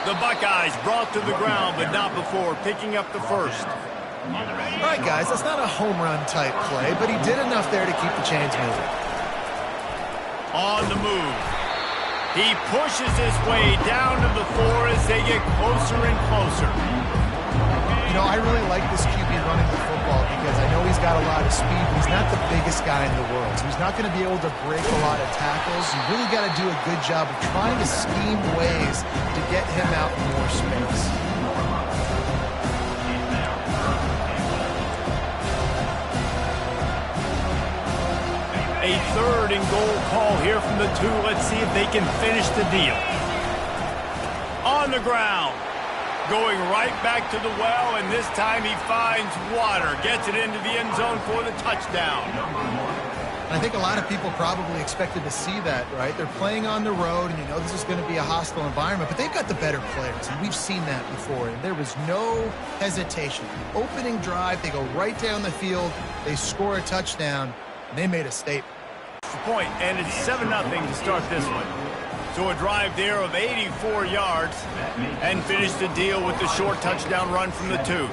The Buckeyes brought to the ground, but not before picking up the first. All right, guys, that's not a home run type play, but he did enough there to keep the chains moving. On the move. He pushes his way down to the 4 as they get closer and closer. You know, I really like this QB running the football because I know he's got a lot of speed, but he's not the biggest guy in the world. So he's not going to be able to break a lot of tackles. You really got to do a good job of trying to scheme ways to get him out in more space. A 3rd and goal call here from the 2. Let's see if they can finish the deal. On the ground. Going right back to the well, and this time he finds water. Gets it into the end zone for the touchdown. I think a lot of people probably expected to see that, right? They're playing on the road, and you know this is going to be a hostile environment, but they've got the better players, and we've seen that before, and there was no hesitation. Opening drive, they go right down the field, they score a touchdown, and they made a statement. Point, and it's 7-0 to start this one. So a drive there of 84 yards and finish the deal with the short touchdown run from the 2.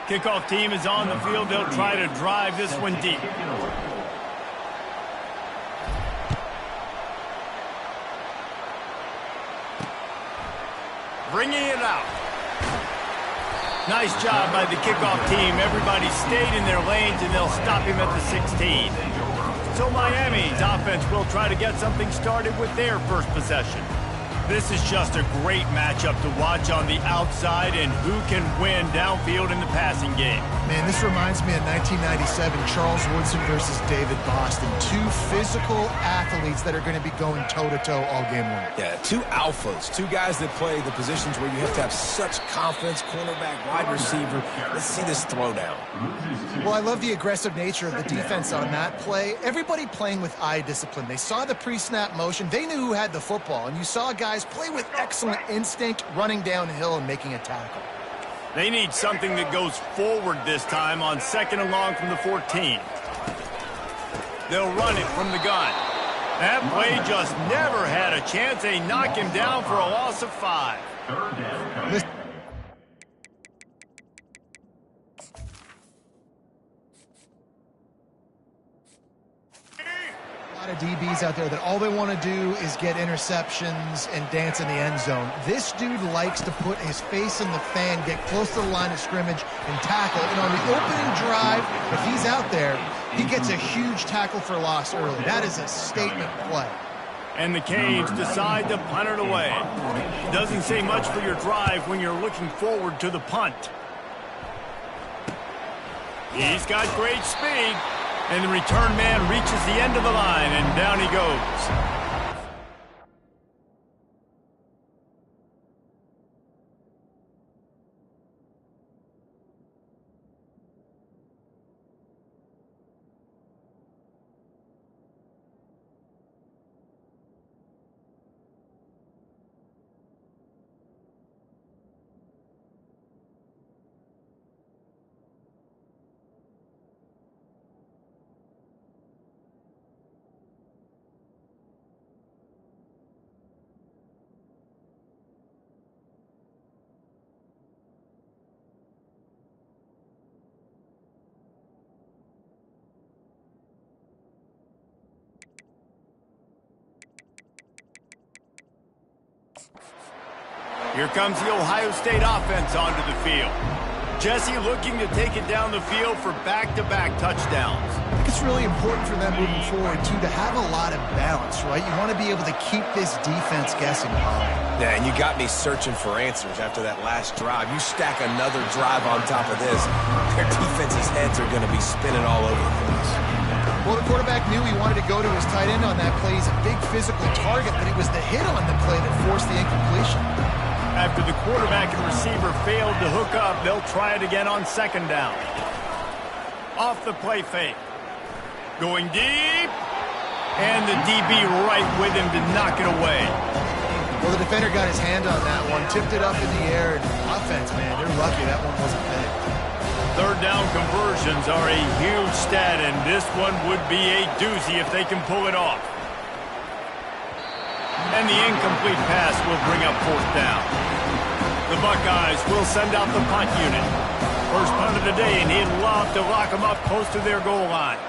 Kickoff team is on the field. They'll try to drive this one deep. Bringing it out. Nice job by the kickoff team. Everybody stayed in their lanes, and they'll stop him at the 16. So Miami's offense will try to get something started with their first possession. This is just a great matchup to watch on the outside, and who can win downfield in the passing game. Man, this reminds me of 1997, Charles Woodson versus David Boston. 2 physical athletes that are going to be going toe-to-toe all game long. Yeah, 2 alphas, 2 guys that play the positions where you have to have such confidence, cornerback, wide receiver. Let's see this throwdown. Well, I love the aggressive nature of the defense on that play. Everybody playing with eye discipline. They saw the pre-snap motion. They knew who had the football, and you saw guys play with excellent instinct, running downhill and making a tackle. They need something that goes forward this time on 2nd and long from the 14. They'll run it from the gun. That play just never had a chance. They knock him down for a loss of 5. Of DBs out there that all they want to do is get interceptions and dance in the end zone. This dude likes to put his face in the fan, get close to the line of scrimmage, and tackle. And on the opening drive, if he's out there, he gets a huge tackle for loss early. That is a statement play. And the Canes decide to punt it away. Doesn't say much for your drive when you're looking forward to the punt. He's got great speed. And the return man reaches the end of the line, and down he goes. Here comes the Ohio State offense onto the field. Jesse looking to take it down the field for back-to-back touchdowns. I think it's really important for them moving forward, too, to have a lot of balance, right? You want to be able to keep this defense guessing. Yeah, and you got me searching for answers after that last drive. You stack another drive on top of this, their defense's heads are going to be spinning all over the place. Well, the quarterback knew he wanted to go to his tight end on that play. He's a big physical target, but it was the hit on the play that forced the incompletion. After the quarterback and receiver failed to hook up, they'll try it again on second down. Off the play fake. Going deep. And the DB right with him to knock it away. Well, the defender got his hand on that one, tipped it up in the air, and offense, man, they're lucky that one wasn't picked. Third down conversions are a huge stat, and this one would be a doozy if they can pull it off. And the incomplete pass will bring up fourth down. The Buckeyes will send out the punt unit. First punt of the day, and he'd love to lock them up close to their goal line.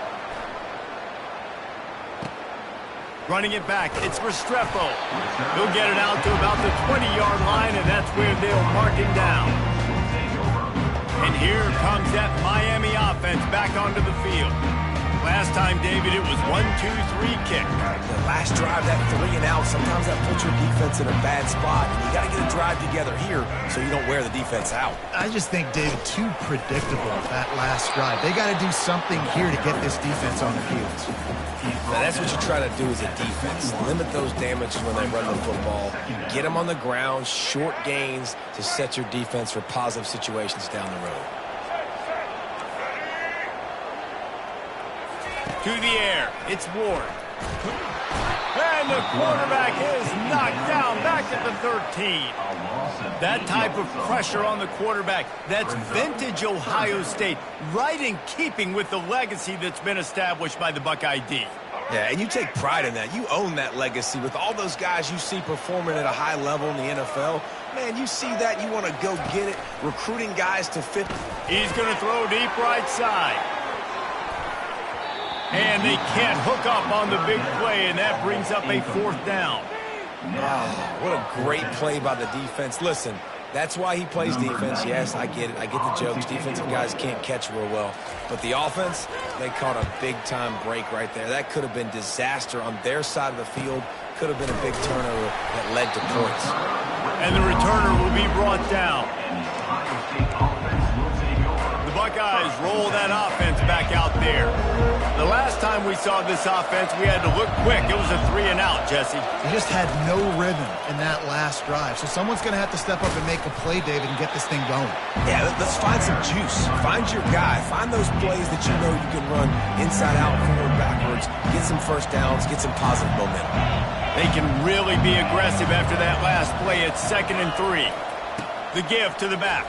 Running it back, it's Restrepo. He'll get it out to about the 20-yard line, and that's where they'll mark him down. And here comes that Miami offense back onto the field. Last time, David, it was 1-2-3 kick. The last drive, that 3 and out, sometimes that puts your defense in a bad spot. And you got to get a drive together here so you don't wear the defense out. I just think, David, too predictable that last drive. They got to do something here to get this defense on the field. Now, that's what you try to do as a defense. Limit those damages when they run the football. Get them on the ground, short gains to set your defense for positive situations down the road. To the air, it's Ward. And the quarterback is knocked down back at the 13. That type of pressure on the quarterback, that's vintage Ohio State, right in keeping with the legacy that's been established by the Buckeye D. Yeah, and you take pride in that. You own that legacy with all those guys you see performing at a high level in the NFL. Man, you see that, you want to go get it, recruiting guys to fit. He's going to throw deep right side. And they can't hook up on the big play, and that brings up a fourth down. Oh, what a great play by the defense. Listen, that's why he plays defense. Yes, I get it. I get the jokes. Defensive guys can't catch real well. But the offense, they caught a big-time break right there. That could have been disaster on their side of the field. Could have been a big turnover that led to points. And the returner will be brought down. The Buckeyes roll that offense back out there. The last time we saw this offense, we had to look quick. It was a 3 and out, Jesse. They just had no rhythm in that last drive. So someone's going to have to step up and make a play, David, and get this thing going. Yeah, let's find some juice. Find your guy. Find those plays that you know you can run inside out, forward, backwards. Get some first downs. Get some positive momentum. They can really be aggressive after that last play. It's 2nd and 3. The give to the back.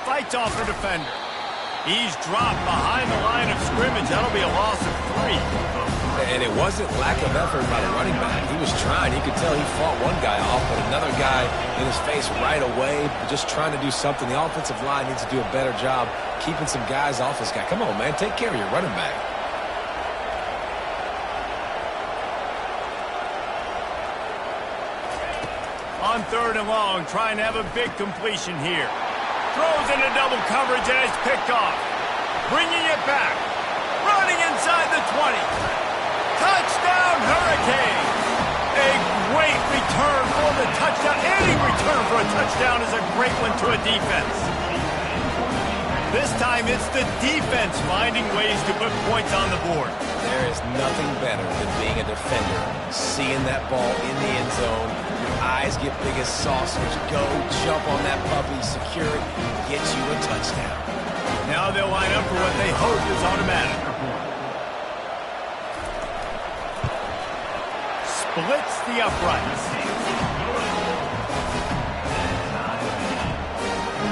Fights off the defender. He's dropped behind the line of scrimmage. That'll be a loss of 3. And it wasn't lack of effort by the running back. He was trying. You could tell he fought one guy off, but another guy in his face right away, just trying to do something. The offensive line needs to do a better job keeping some guys off this guy. Come on, man. Take care of your running back. On 3rd and long, trying to have a big completion here. Throws into double coverage, and it's picked off. Bringing it back. Running inside the 20. Touchdown, Hurricane. A great return for the touchdown. Any return for a touchdown is a great one to a defense. This time, it's the defense finding ways to put points on the board. There is nothing better than being a defender, seeing that ball in the end zone. Your eyes get big as saucers. Go, jump on that puppy, secure it, get you a touchdown. Now they'll line up for what they hope is automatic. Splits the uprights.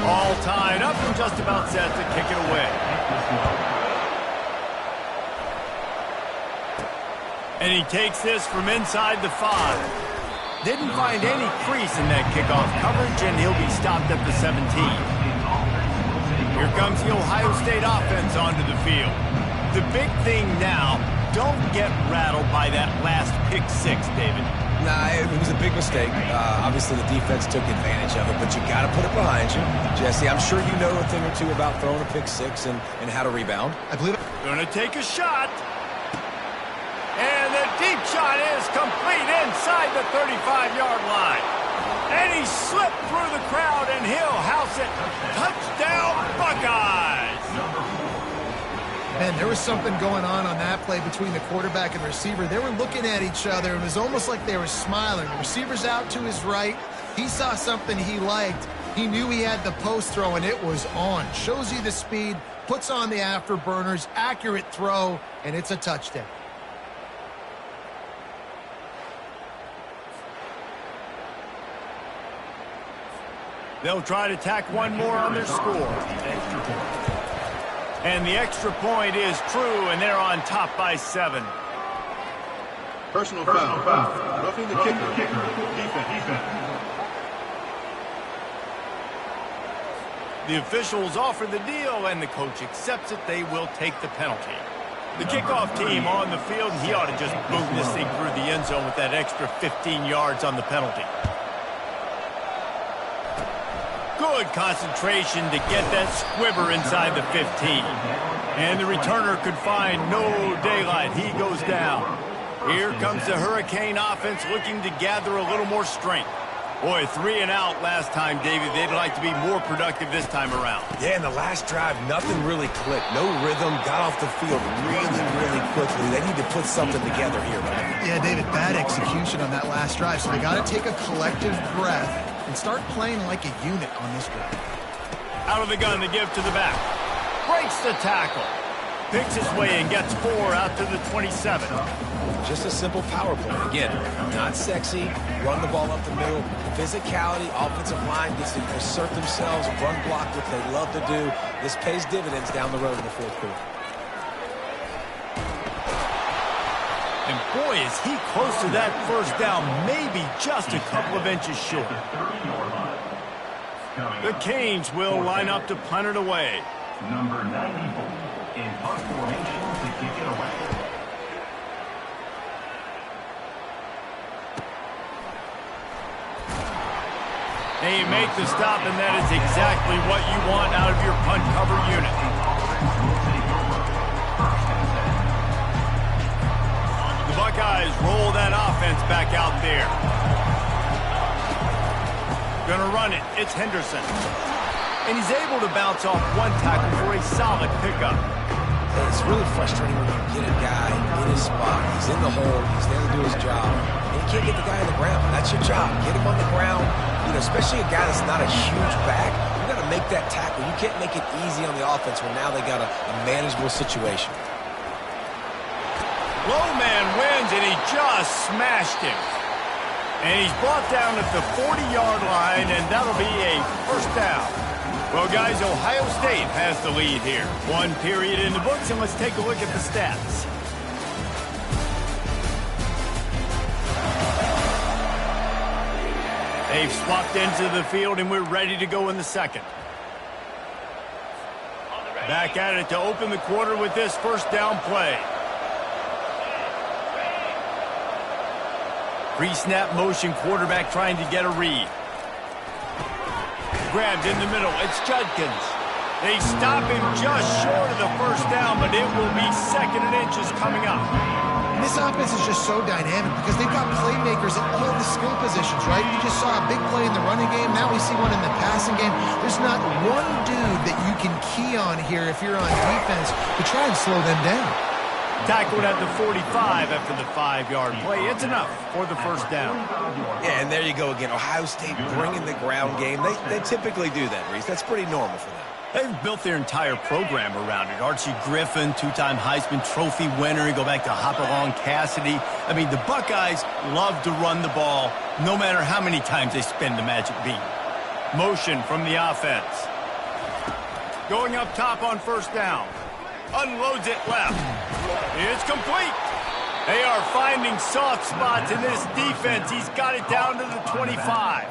All tied up and just about set to kick it away. And he takes this from inside the 5. Didn't find any crease in that kickoff coverage, and he'll be stopped at the 17. Here comes the Ohio State offense onto the field. The big thing now, don't get rattled by that last pick 6, David. Nah, it was a big mistake. Obviously, the defense took advantage of it, but you got to put it behind you. Jesse, I'm sure you know a thing or two about throwing a pick 6 and how to rebound. I believe Going to take a shot. And the deep shot is complete inside the 35-yard line. And he slipped through the crowd, and he'll house it. Touchdown, Buckeyes! Man, there was something going on that play between the quarterback and receiver. They were looking at each other. It was almost like they were smiling. The receiver's out to his right. He saw something he liked. He knew he had the post throw, and it was on. Shows you the speed, puts on the afterburners, accurate throw, and it's a touchdown. They'll try to tack one more on their score. And the extra point is true, and they're on top by 7. Personal foul. Roughing the kicker. Defense. The officials offer the deal, and the coach accepts it. They will take the penalty. The kickoff team on the field, and he ought to just boom this thing through the end zone with that extra 15 yards on the penalty. Good concentration to get that squibber inside the 15. And the returner could find no daylight. He goes down. Here comes the Hurricane offense looking to gather a little more strength. Boy, 3 and out last time, David. They'd like to be more productive this time around. Yeah, in the last drive, nothing really clicked. No rhythm, got off the field really quickly. They need to put something together here, right? Yeah, David, bad execution on that last drive. So they got to take a collective breath and start playing like a unit on this drive. Out of the gun to give to the back. Breaks the tackle. Picks his way and gets 4 out to the 27. Just a simple power play. Again, not sexy. Run the ball up the middle. Physicality, offensive line gets to assert themselves, run block, what they love to do. This pays dividends down the road in the 4th quarter. And boy, is he close to that first down, maybe just a couple of inches short. The Canes will line up to punt it away. Number 94 in punt formation to kick it away. They make the stop, and that is exactly what you want out of your punt cover unit. The Buckeyes roll that offense back out there. Gonna run it. It's Henderson. And he's able to bounce off one tackle for a solid pickup. It's really frustrating when you get a guy in his spot. He's in the hole. He's there to do his job. And you can't get the guy on the ground. That's your job. Get him on the ground. You know, especially a guy that's not a huge back. You got to make that tackle. You can't make it easy on the offense when now they got a manageable situation. Low man wins, and he just smashed him. And he's brought down at the 40-yard line, and that'll be a first down. Well, guys, Ohio State has the lead here. 1 period in the books, and let's take a look at the stats. They've swapped into the field, and we're ready to go in the second. Back at it to open the quarter with this first down play. Pre-snap motion, quarterback trying to get a read. Grabbed in the middle. It's Judkins. They stop him just short of the first down, but it will be 2nd and inches coming up. And this offense is just so dynamic because they've got playmakers at all the skill positions, right? You just saw a big play in the running game. Now we see one in the passing game. There's not one dude that you can key on here if you're on defense to try and slow them down. Tackled at the 45 after the 5-yard play. It's enough for the first down. Yeah, and there you go again. Ohio State bringing the ground game. They typically do that, Reese. That's pretty normal for them. They've built their entire program around it. Archie Griffin, 2-time Heisman Trophy winner. You go back to Hopalong Cassidy. I mean, the Buckeyes love to run the ball no matter how many times they spin the magic beat. Motion from the offense. Going up top on first down. Unloads it left. It's complete. They are finding soft spots in this defense. He's got it down to the 25.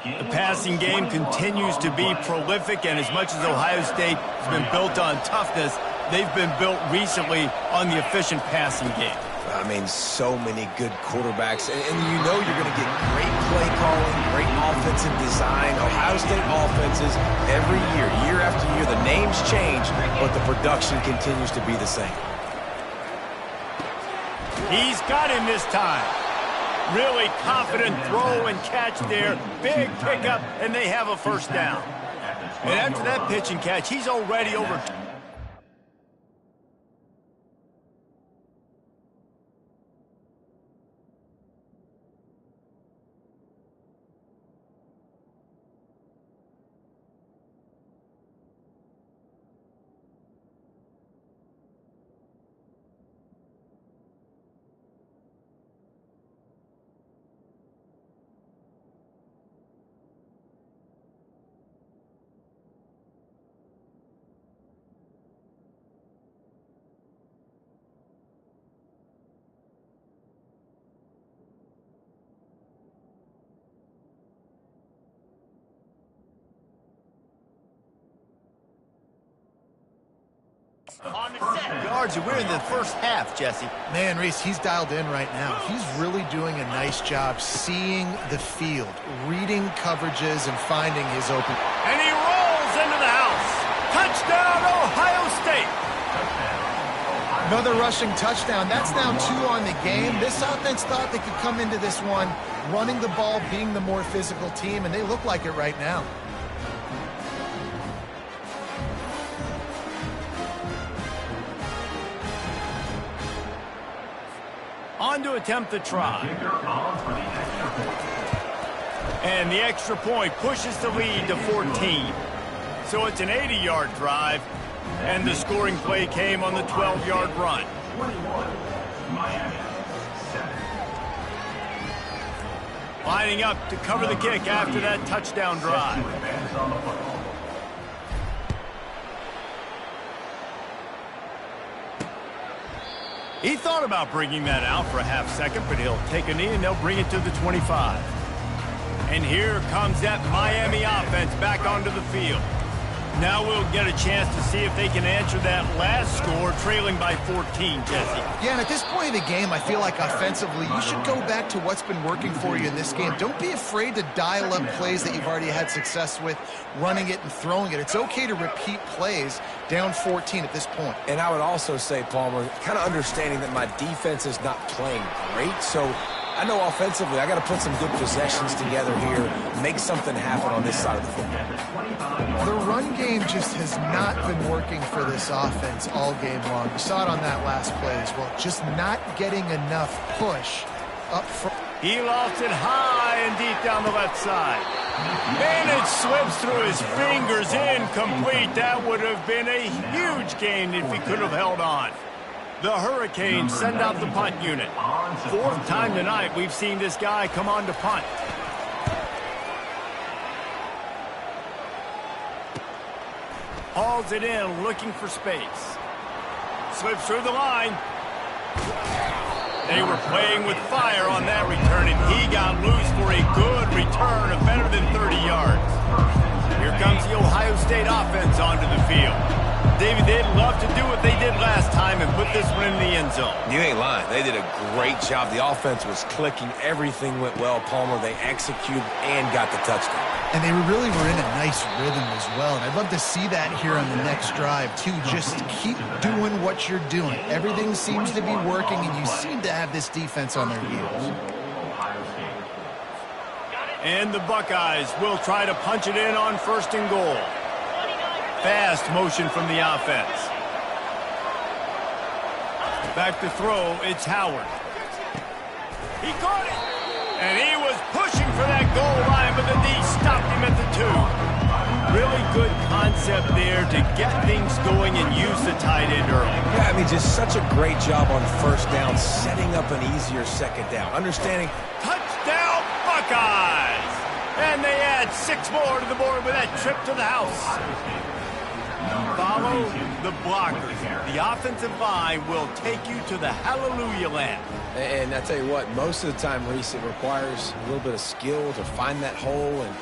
The passing game continues to be prolific, and as much as Ohio State has been built on toughness, they've been built recently on the efficient passing game. I mean, so many good quarterbacks, and you know you're going to get great play calling, great offensive design. Ohio State offenses every year after year, the names change, but the production continues to be the same. He's got him this time. Really confident throw and catch there. Big pickup, and they have a first down. And after that pitch and catch, he's already over. yards, and we're in the first half, Jesse. Man, Reese, he's dialed in right now. He's really doing a nice job seeing the field, reading coverages, and finding his open. And he rolls into the house. Touchdown, Ohio State. Another rushing touchdown. That's now 2 on the game. This offense thought they could come into this one running the ball, being the more physical team, and they look like it right now. On to attempt the try. And the extra point pushes the lead to 14. So it's an 80-yard drive, and the scoring play came on the 12-yard run. Lining up to cover the kick after that touchdown drive. He thought about bringing that out for a half second, but he'll take a knee and they'll bring it to the 25. And here comes that Miami offense back onto the field. Now we'll get a chance to see if they can answer that last score, trailing by 14, Jesse. Yeah, and at this point in the game, I feel like offensively, you should go back to what's been working for you in this game. Don't be afraid to dial up plays that you've already had success with, running it and throwing it. It's okay to repeat plays down 14 at this point. And I would also say, Palmer, kind of understanding that my defense is not playing great, so I know offensively I got to put some good possessions together here, make something happen on this side of the football. The run game just has not been working for this offense all game long. You saw it on that last play as well. Just not getting enough push up front. He lofts it high and deep down the left side. And it slips through his fingers, incomplete. That would have been a huge gain if he could have held on. The Hurricanes send out the punt unit. 4th time tonight we've seen this guy come on to punt. Hauls it in, looking for space. Slips through the line. They were playing with fire on that return, and he got loose for a good return of better than 30 yards. Here comes the Ohio State offense onto the field. David, they'd love to do what they did last time and put this one in the end zone. You ain't lying. They did a great job. The offense was clicking. Everything went well, Palmer. They executed and got the touchdown. And they really were in a nice rhythm as well. And I'd love to see that here on the next drive, too. Just keep doing what you're doing. Everything seems to be working, and you seem to have this defense on their heels. And the Buckeyes will try to punch it in on 1st and goal. Fast motion from the offense. Back to throw, it's Howard. He caught it! And he was pushing for that goal line, but the D stopped him at the 2. Really good concept there to get things going and use the tight end early. Yeah, I mean, just such a great job on 1st down, setting up an easier 2nd down. Understanding. Touchdown, Buckeyes! And they add 6 more to the board with that trip to the house. Follow the blockers. The offensive line will take you to the hallelujah land. And I tell you what, most of the time, Reese, it requires a little bit of skill to find that hole and,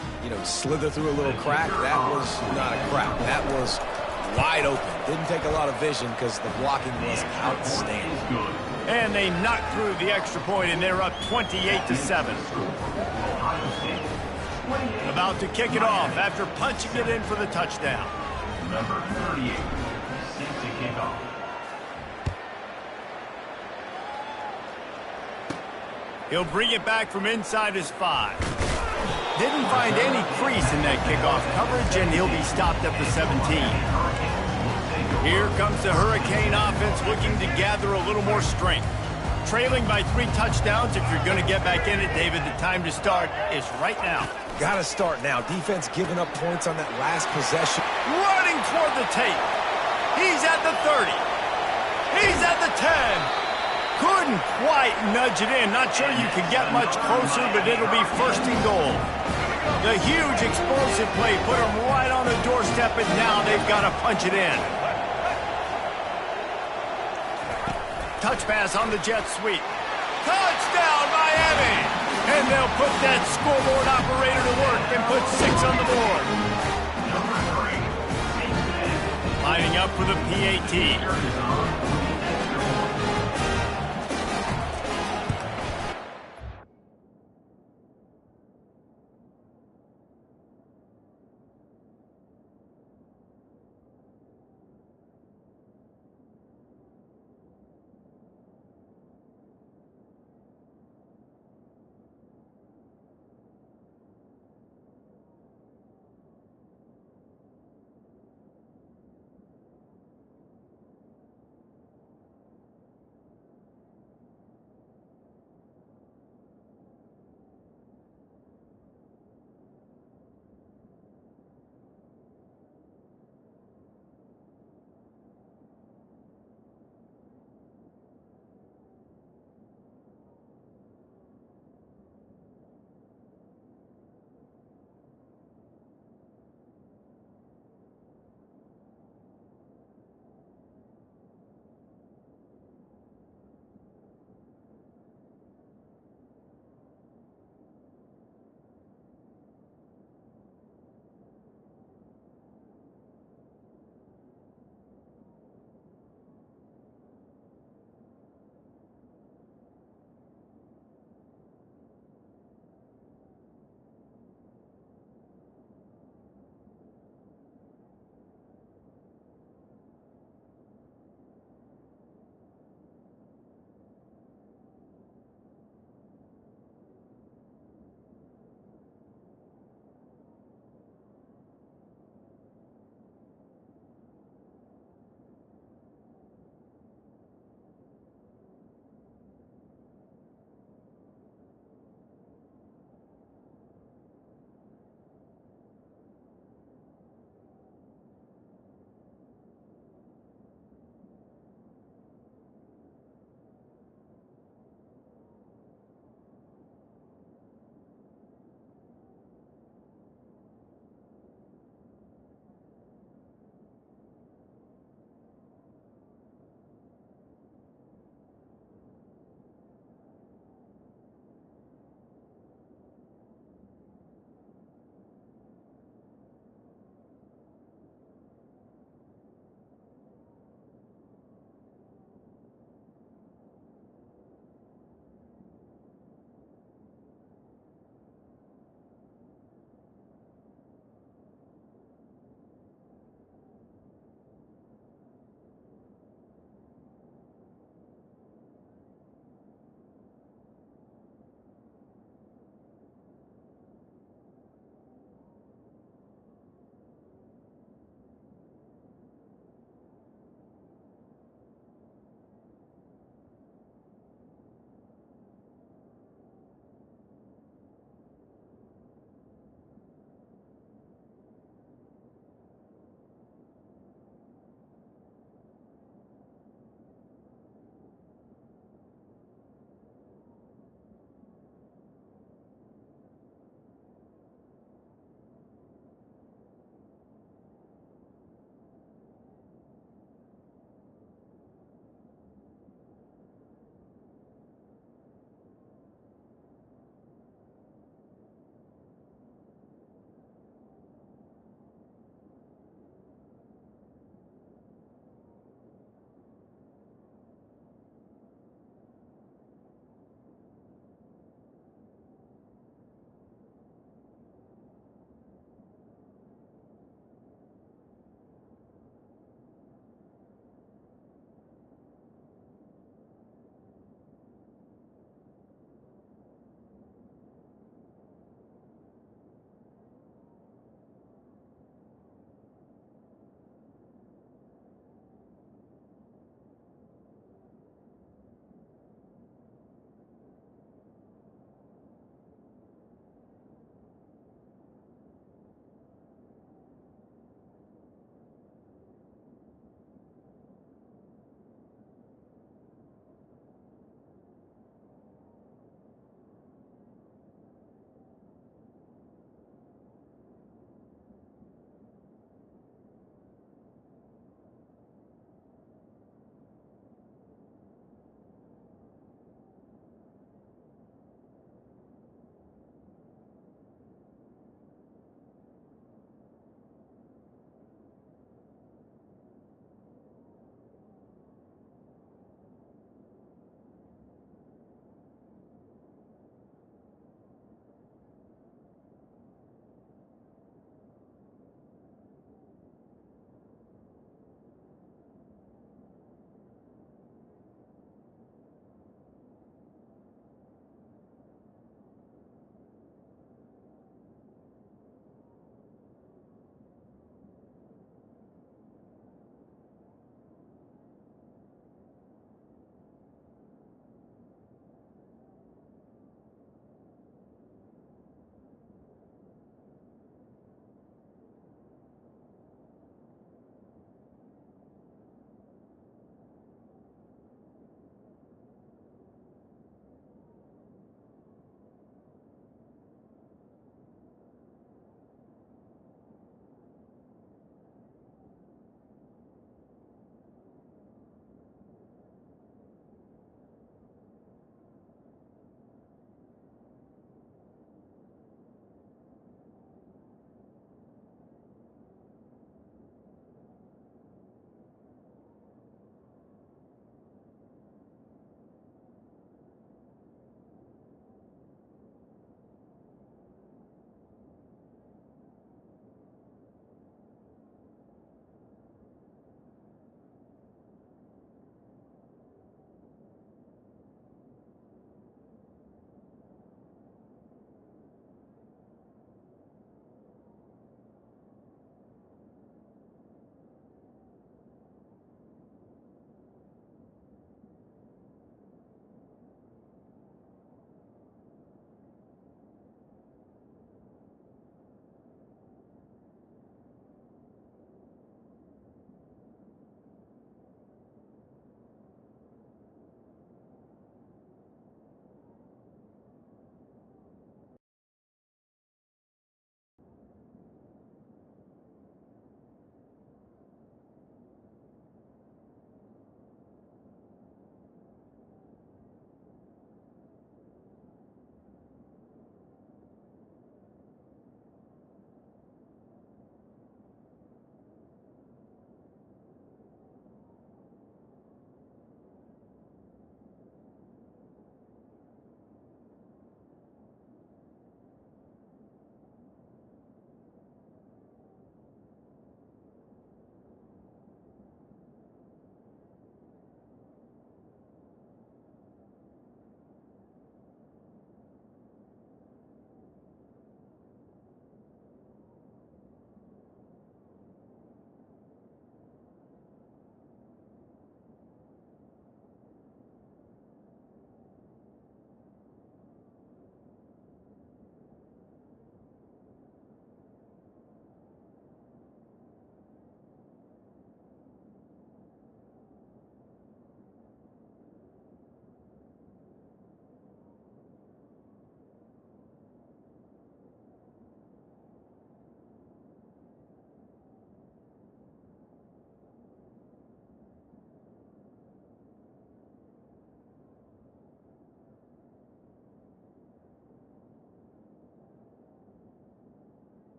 slither through a little crack. That was not a crack. That was wide open. Didn't take a lot of vision because the blocking was outstanding. And they knocked through the extra point, and they're up 28-7. About to kick it off after punching it in for the touchdown. Number 38, safety kickoff. He'll bring it back from inside his 5. Didn't find any crease in that kickoff coverage, and he'll be stopped at the 17. Here comes the Hurricane offense looking to gather a little more strength. Trailing by 3 touchdowns, if you're going to get back in it, David, the time to start is right now. Got to start now. Defense giving up points on that last possession. Running toward the tape. He's at the 30. He's at the 10. Couldn't quite nudge it in. Not sure you could get much closer, but it'll be 1st and goal. The huge explosive play put them right on the doorstep, and now they've got to punch it in. Touch pass on the jet sweep. Touchdown, Miami! And they'll put that scoreboard operator to work and put 6 on the board. Lining up for the PAT.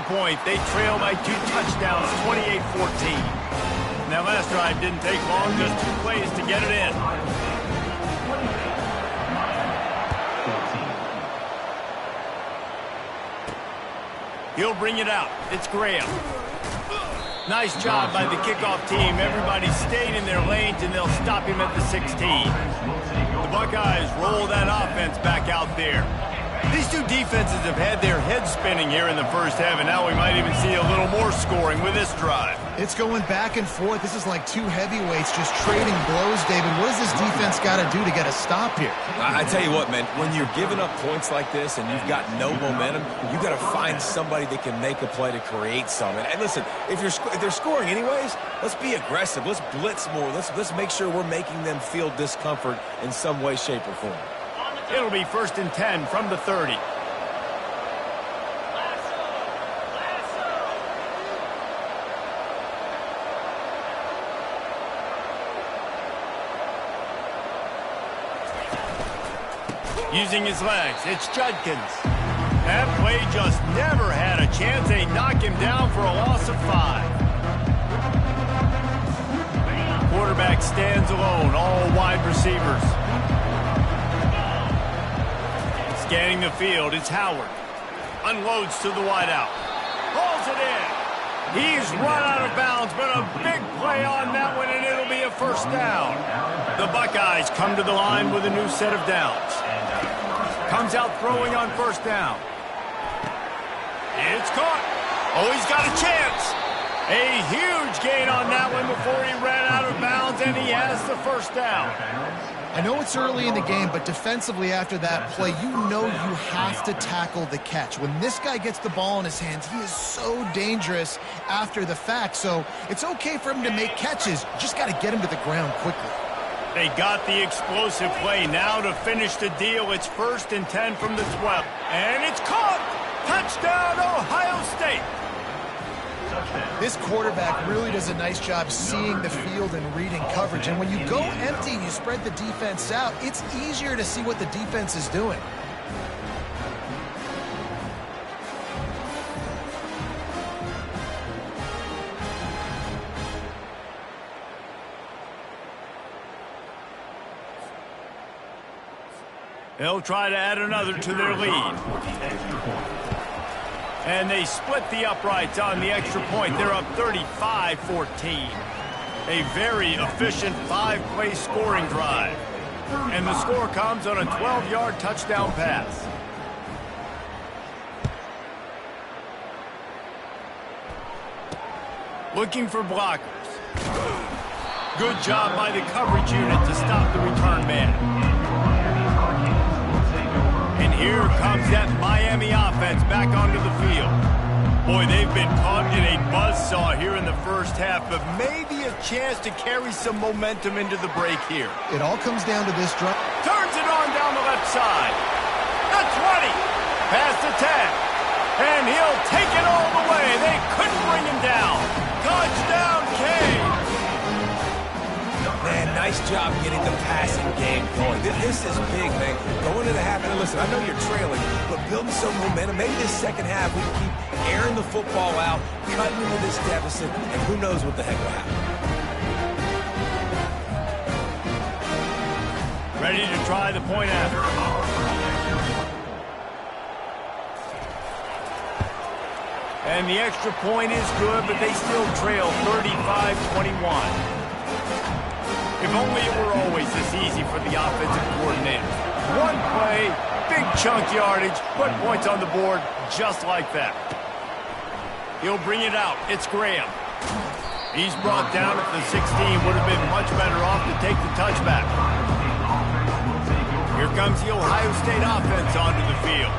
point. They trail by 2 touchdowns, 28-14. That last drive didn't take long, just 2 plays to get it in. He'll bring it out. It's Graham. Nice job by the kickoff team. Everybody stayed in their lanes, and they'll stop him at the 16. The Buckeyes roll that offense back out there. These two defenses have had their heads spinning here in the first half, and now we might even see a little more scoring with this drive. It's going back and forth. This is like 2 heavyweights just trading blows, David. What does this defense got to do to get a stop here? I tell you what, man, when you're giving up points like this and you've got no momentum, you got to find somebody that can make a play to create something. And listen, if they're scoring anyways, let's be aggressive. Let's blitz more. Let's make sure we're making them feel discomfort in some way, shape, or form. It'll be 1st and 10 from the 30. Using his legs, it's Judkins. That play just never had a chance. They knock him down for a loss of 5. Quarterback stands alone, all wide receivers. Scanning the field, it's Howard. Unloads to the wideout. Pulls it in. He's run out of bounds, but a big play on that one, and it'll be a 1st down. The Buckeyes come to the line with a new set of downs. Comes out throwing on 1st down. It's caught. Oh, he's got a chance. A huge gain on that one before he ran out of bounds, and he has the 1st down. I know it's early in the game, but defensively after that play, you know you have to tackle the catch. When this guy gets the ball in his hands, he is so dangerous after the fact. So it's okay for him to make catches. Just got to get him to the ground quickly. They got the explosive play. Now to finish the deal, it's 1st and 10 from the 12. And it's caught! Touchdown, Ohio State! This quarterback really does a nice job seeing the field and reading coverage. And when you go empty and you spread the defense out, it's easier to see what the defense is doing. They'll try to add another to their lead. And they split the uprights on the extra point. They're up 35-14. A very efficient 5-play scoring drive. And the score comes on a 12-yard touchdown pass. Looking for blockers. Good job by the coverage unit to stop the return man. And here comes that Miami offense back onto the field. Boy, they've been caught in a buzzsaw here in the first half, but maybe a chance to carry some momentum into the break here. It all comes down to this drive. Turns it on down the left side. The 20. Past the 10. And he'll take it all the way. They couldn't bring him down. Touchdown, Kane. Man, nice job getting the passing game going. This is big, man. Going to the half, and listen, I know you're trailing, but building some momentum. Maybe this second half we can keep airing the football out, cutting into this deficit, and who knows what the heck will happen. Ready to try the point after. And the extra point is good, but they still trail 35-21. If only it were always this easy for the offensive coordinator. One play, big chunk yardage, put points on the board just like that. He'll bring it out. It's Graham. He's brought down at the 16. Would have been much better off to take the touchback. Here comes the Ohio State offense onto the field.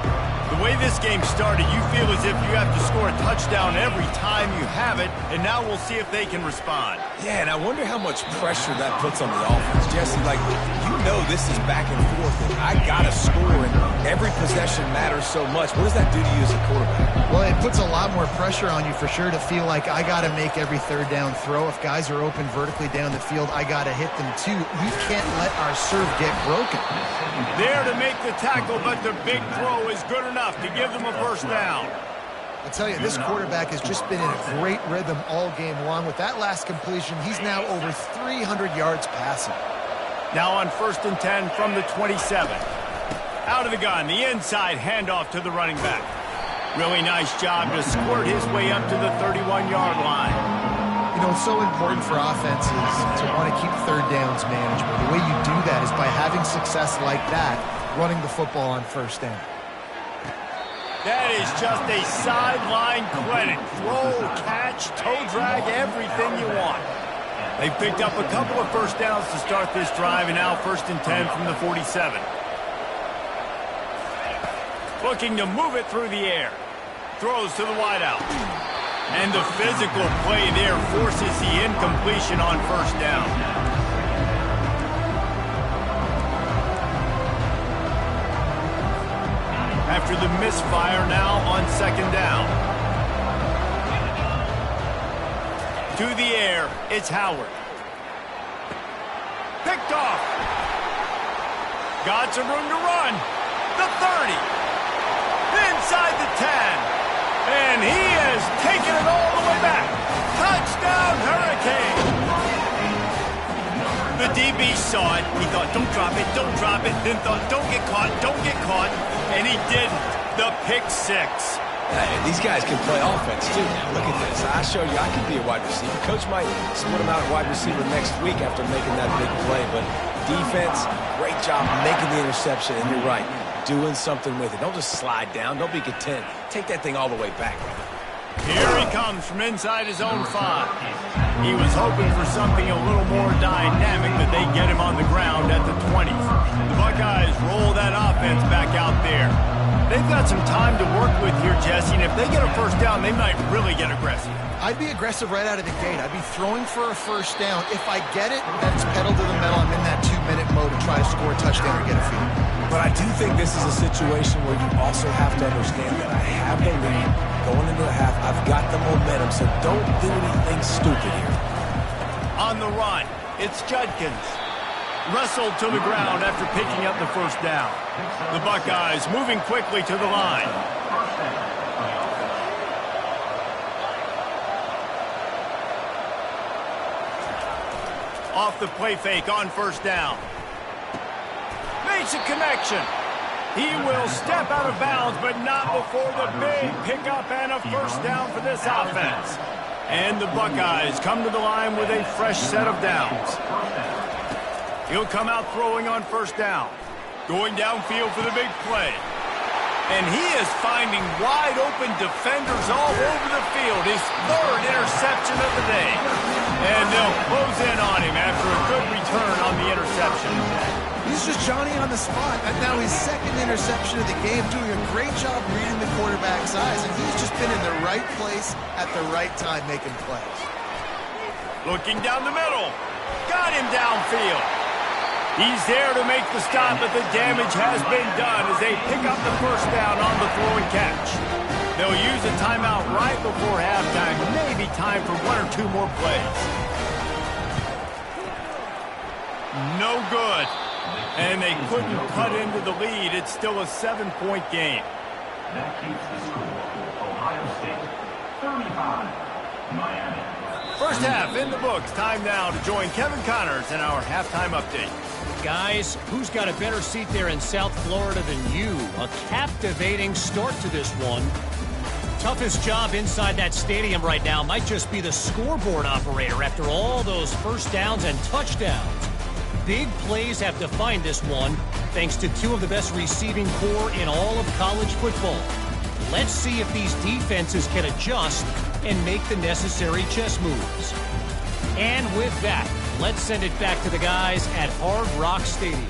The way this game started, you feel as if you have to score a touchdown every time you have it, and now we'll see if they can respond. Yeah, and I wonder how much pressure that puts on the offense. Jesse, like, you know this is back and forth, and I got to score, and every possession matters so much. What does that do to you as a quarterback? Well, it puts a lot more pressure on you for sure to feel like I got to make every 3rd down throw. If guys are open vertically down the field, I got to hit them too. We can't let our serve get broken. There to make the tackle, but the big throw is good enough to give them a 1st down. I tell you, this quarterback has just been in a great rhythm all game long. With that last completion, he's now over 300 yards passing. Now on 1st and 10 from the 27. Out of the gun, the inside handoff to the running back. Really nice job to squirt his way up to the 31-yard line. You know, it's so important for offenses to want to keep third downs manageable. The way you do that is by having success like that, running the football on 1st down. That is just a sideline credit. Throw, catch, toe drag, everything you want. They picked up a couple of 1st downs to start this drive, and now 1st and 10 from the 47. Looking to move it through the air. Throws to the wideout. And the physical play there forces the incompletion on 1st down. After the misfire, now on 2nd down. To the air, it's Howard. Picked off. Got some room to run. The 30. Inside the 10. And he has taken it all the way back. Touchdown, Hurricane. The DB saw it. He thought, don't drop it, don't drop it. Then thought, don't get caught, don't get caught. And he did the pick 6. Hey, these guys can play offense, too. Now, look at this. I showed you I could be a wide receiver. Coach might split him out at wide receiver next week after making that big play. But defense, great job making the interception. And you're right, doing something with it. Don't just slide down. Don't be content. Take that thing all the way back. Here he comes from inside his own 5. He was hoping for something a little more dynamic, but they get him on the ground at the 20. The Buckeyes roll that offense back out there. They've got some time to work with here, Jesse, and if they get a 1st down, they might really get aggressive. I'd be aggressive right out of the gate. I'd be throwing for a 1st down. If I get it, then it's pedal to the metal. I'm in that 2-minute mode to try to score a touchdown or get a field. But I do think this is a situation where you also have to understand that I have the lead going into the half. I've got the momentum, so don't do anything stupid here. On the run, it's Judkins. Wrestled to the ground after picking up the 1st down. The Buckeyes moving quickly to the line. Off the play fake on 1st down. Makes a connection. He will step out of bounds, but not before the big pickup and a 1st down for this offense. And the Buckeyes come to the line with a fresh set of downs. He'll come out throwing on 1st down. Going downfield for the big play. And he is finding wide open defenders all over the field. His 3rd interception of the day. And they'll close in on him after a good return on the interception. He's just Johnny on the spot. And now his 2nd interception of the game, doing a great job reading the quarterback's eyes. And he's just been in the right place at the right time making plays. Looking down the middle. Got him downfield. He's there to make the stop, but the damage has been done as they pick up the 1st down on the throw and catch. They'll use a timeout right before halftime. Maybe time for 1 or 2 more plays. No good. And they couldn't cut into the lead. It's still a 7-point game. That keeps the score. Ohio State 35, Miami. 1st half in the books. Time now to join Kevin Connors in our halftime update. Guys, who's got a better seat there in South Florida than you? A captivating start to this one. Toughest job inside that stadium right now might just be the scoreboard operator after all those 1st downs and touchdowns. Big plays have defined this one, thanks to 2 of the best receiving corps in all of college football. Let's see if these defenses can adjust and make the necessary chess moves. And with that, let's send it back to the guys at Hard Rock Stadium.